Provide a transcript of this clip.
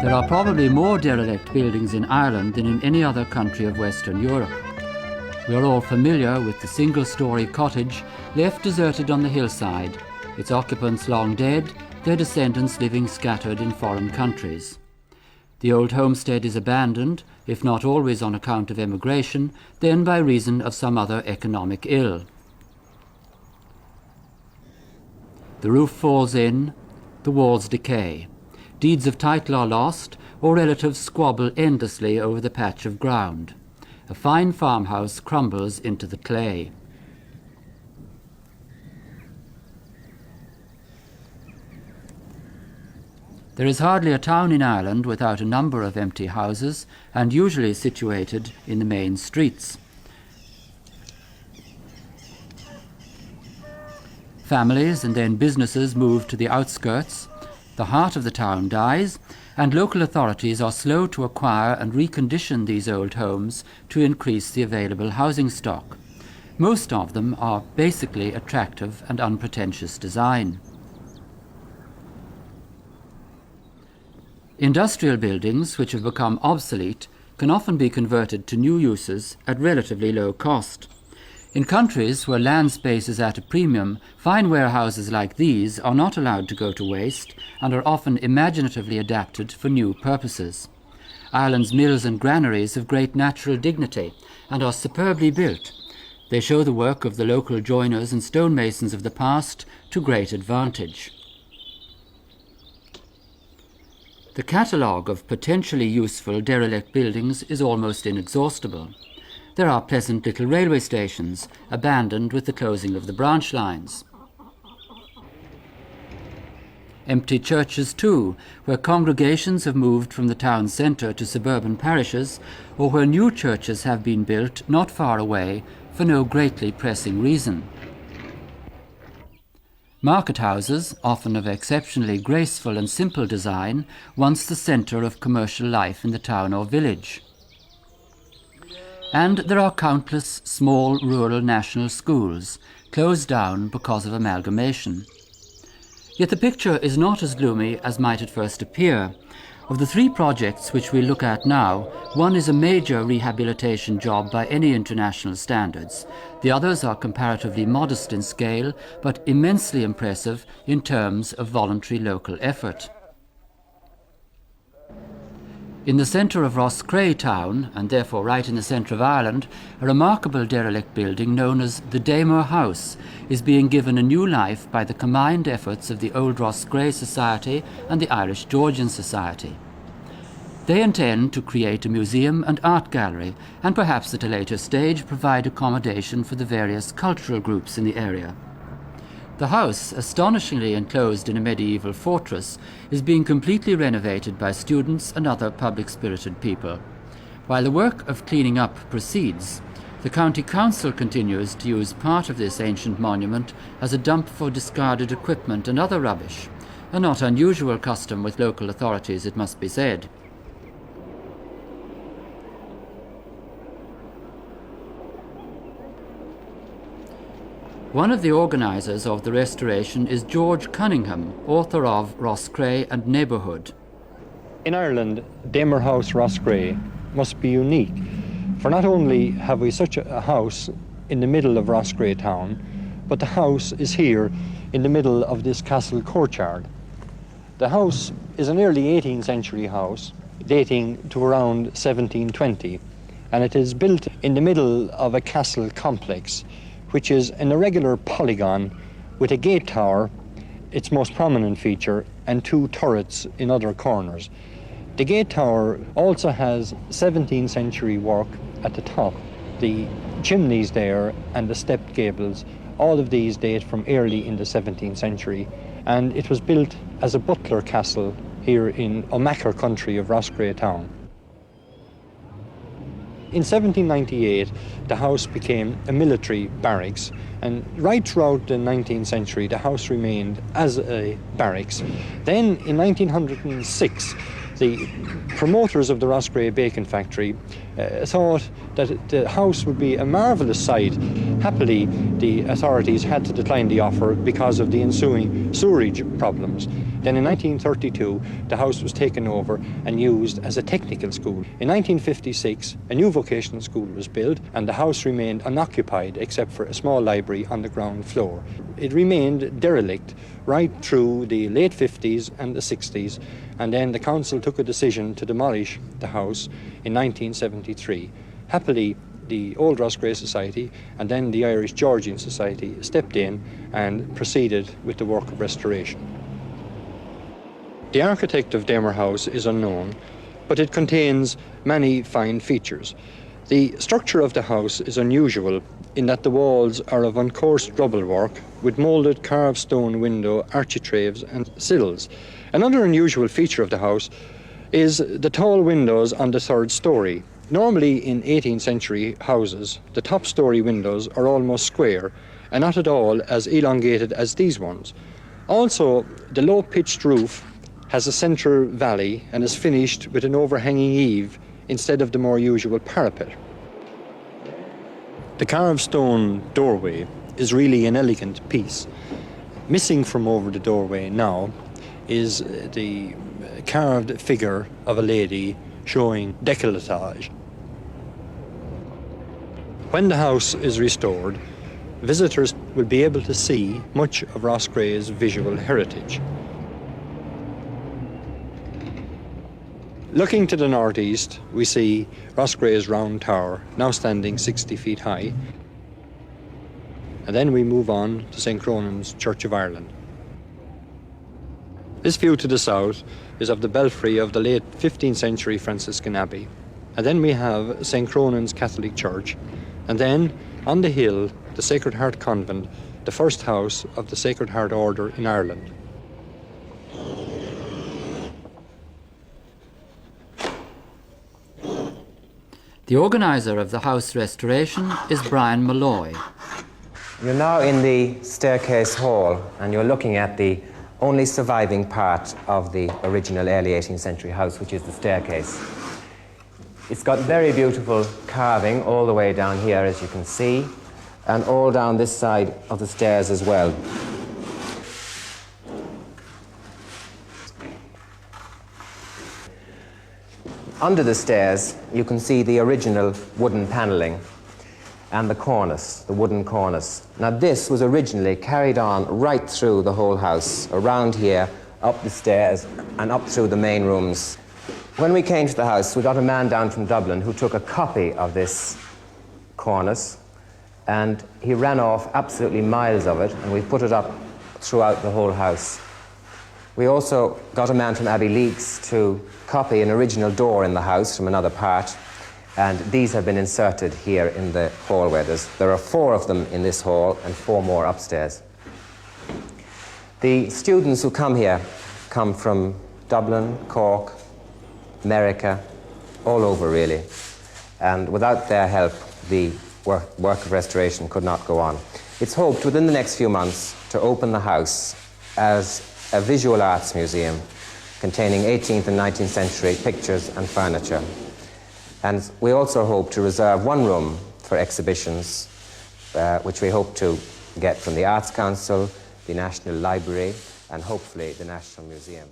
There are probably more derelict buildings in Ireland than in any other country of Western Europe. We are all familiar with the single-storey cottage left deserted on the hillside, its occupants long dead, their descendants living scattered in foreign countries. The old homestead is abandoned, if not always on account of emigration, then by reason of some other economic ill. The roof falls in, the walls decay. Deeds of title are lost, or relatives squabble endlessly over the patch of ground. A fine farmhouse crumbles into the clay. There is hardly a town in Ireland without a number of empty houses, and usually situated in the main streets. Families and then businesses move to the outskirts. The heart of the town dies, and local authorities are slow to acquire and recondition these old homes to increase the available housing stock. Most of them are basically attractive and unpretentious design. Industrial buildings, which have become obsolete, can often be converted to new uses at relatively low cost. In countries where land space is at a premium, fine warehouses like these are not allowed to go to waste and are often imaginatively adapted for new purposes. Ireland's mills and granaries have great natural dignity and are superbly built. They show the work of the local joiners and stonemasons of the past to great advantage. The catalogue of potentially useful derelict buildings is almost inexhaustible. There are pleasant little railway stations, abandoned with the closing of the branch lines. Empty churches too, where congregations have moved from the town centre to suburban parishes, or where new churches have been built not far away for no greatly pressing reason. Market houses, often of exceptionally graceful and simple design, once the centre of commercial life in the town or village. And there are countless small rural national schools, closed down because of amalgamation. Yet the picture is not as gloomy as might at first appear. Of the three projects which we look at now, one is a major rehabilitation job by any international standards. The others are comparatively modest in scale, but immensely impressive in terms of voluntary local effort. In the centre of Roscrea town, and therefore right in the centre of Ireland, a remarkable derelict building known as the Damer House is being given a new life by the combined efforts of the Old Roscrea Society and the Irish Georgian Society. They intend to create a museum and art gallery, and perhaps at a later stage provide accommodation for the various cultural groups in the area. The house, astonishingly enclosed in a medieval fortress, is being completely renovated by students and other public-spirited people. While the work of cleaning up proceeds, the County Council continues to use part of this ancient monument as a dump for discarded equipment and other rubbish, a not unusual custom with local authorities, it must be said. One of the organisers of the restoration is George Cunningham, author of Roscrea and Neighbourhood. In Ireland, Damer House Roscrea must be unique, for not only have we such a house in the middle of Roscrea town, but the house is here in the middle of this castle courtyard. The house is an early 18th century house, dating to around 1720, and it is built in the middle of a castle complex, which is an irregular polygon with a gate tower, its most prominent feature, and two turrets in other corners. The gate tower also has 17th century work at the top. The chimneys there and the stepped gables, all of these date from early in the 17th century, and it was built as a butler castle here in O'Macher country of Roscrea town. In 1798, the house became a military barracks, and right throughout the 19th century, the house remained as a barracks. Then, in 1906, the promoters of the Roscrea Bacon Factory thought that the house would be a marvellous site. Happily, the authorities had to decline the offer because of the ensuing sewerage problems. Then in 1932, the house was taken over and used as a technical school. In 1956, a new vocational school was built and the house remained unoccupied except for a small library on the ground floor. It remained derelict right through the late 50s and the 60s, and then the council took a decision to demolish the house in 1973. Happily, the Old Roscrea Society and then the Irish Georgian Society stepped in and proceeded with the work of restoration. The architect of Damer House is unknown, but it contains many fine features. The structure of the house is unusual in that the walls are of uncoursed rubble work with moulded carved stone window architraves and sills. Another unusual feature of the house is the tall windows on the third story. Normally in 18th century houses, the top story windows are almost square and not at all as elongated as these ones. Also, the low-pitched roof has a central valley and is finished with an overhanging eave instead of the more usual parapet. The carved stone doorway is really an elegant piece. Missing from over the doorway now is the carved figure of a lady showing décolletage. When the house is restored, visitors will be able to see much of Roscrea's visual heritage. Looking to the northeast, we see Roscrea's round tower, now standing 60 feet high. And then we move on to St. Cronan's Church of Ireland. This view to the south is of the belfry of the late 15th century Franciscan Abbey. And then we have St. Cronan's Catholic Church. And then, on the hill, the Sacred Heart Convent, the first house of the Sacred Heart Order in Ireland. The organiser of the house restoration is Brian Malloy. You're now in the staircase hall and you're looking at the only surviving part of the original early 18th century house, which is the staircase. It's got very beautiful carving all the way down here, as you can see, and all down this side of the stairs as well. Under the stairs, you can see the original wooden panelling and the cornice, the wooden cornice. Now this was originally carried on right through the whole house, around here, up the stairs and up through the main rooms. When we came to the house, we got a man down from Dublin who took a copy of this cornice and he ran off absolutely miles of it, and we put it up throughout the whole house. We also got a man from Abbey Leaks to copy an original door in the house from another part, and these have been inserted here in the hallway. There are 4 of them in this hall and 4 more upstairs. The students who come here come from Dublin, Cork, America, all over really, and without their help the work of restoration could not go on. It's hoped within the next few months to open the house as a visual arts museum containing 18th and 19th century pictures and furniture. And we also hope to reserve 1 room for exhibitions, which we hope to get from the Arts Council, the National Library, and hopefully the National Museum.